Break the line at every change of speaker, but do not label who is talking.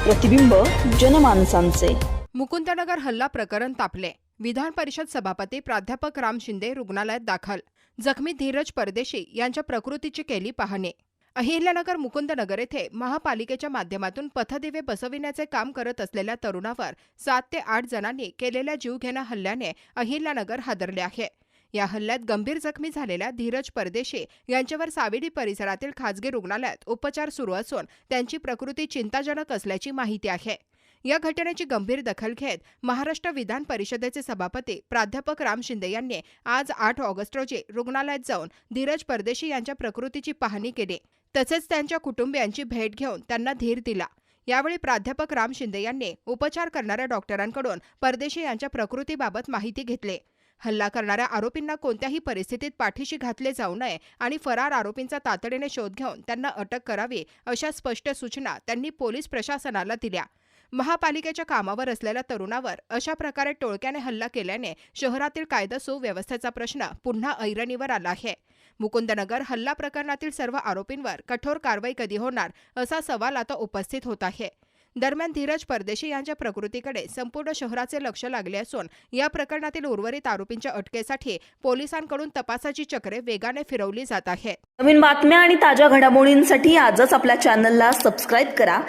प्रतिबिंब जनमानसांचे।
मुकुंदनगर हल्ला प्रकरण तापले। विधान परिषद सभापती प्राध्यापक राम शिंदे रुग्णालयात दाखल। जखमी धीरज परदेशी यांच्या प्रकृतीची केली पाहणी। अहिल्यानगर मुकुंदनगर येथे महापालिकेच्या माध्यमातून पथदिवे बसविण्याचे काम करत असलेल्या तरुणावर 7 ते 8 जणांनी केलेल्या जीवघेण्या हल्ल्याने अहिल्यानगर हादरले आहे। या हल्ल्यात गंभीर जखमी झालेल्या धीरज परदेशी यांच्यावर सावेडी परिसरातील खासगी रुग्णालयात उपचार सुरू असून त्यांची प्रकृती चिंताजनक असल्याची माहिती आहे। या घटनेची गंभीर दखल घेत महाराष्ट्र विधान परिषदेचे सभापती प्राध्यापक राम शिंदे यांनी आज 8 ऑगस्ट रोजी रुग्णालयात जाऊन धीरज परदेशी यांच्या प्रकृतीची पाहणी केली। तसेच त्यांच्या कुटुंबियांची भेट घेऊन त्यांना धीर दिला। यावेळी प्राध्यापक राम शिंदे यांनी उपचार करणाऱ्या डॉक्टरांकडून परदेशी यांच्या प्रकृतीबाबत माहिती घेतली। हल्ला करणाऱ्या आरोपींना कोणत्याही परिस्थितीत पाठीशी घातले जाऊ नये आणि फरार आरोपींचा तातडीने शोध घेऊन त्यांना अटक करावी अशा स्पष्ट सूचना त्यांनी पोलीस प्रशासनाला दिल्या। महापालिकेच्या कामावर असलेल्या तरुणावर अशा प्रकारे टोळक्याने हल्ला केल्याने शहरातील कायदा सुव्यवस्थेचा प्रश्न पुन्हा ऐरणीवर आला आहे। मुकुंदनगर हल्ला प्रकरणातील सर्व आरोपींवर कठोर कारवाई कधी होणार असा सवाल आता उपस्थित होत आहे। दरम्यान धीरज परदेशी यांच्या प्रकृतीकडे संपूर्ण शहराचे लक्ष लागले असून या प्रकरणातील उर्वरित आरोपींच्या अटकेसाठी पोलिसांकडून तपासाची चक्रे वेगाने फिरवली जात आहेत।
नवीन बातम्या आणि ताज्या घडामोडींसाठी आजच आपल्या चॅनलला सबस्क्राईब करा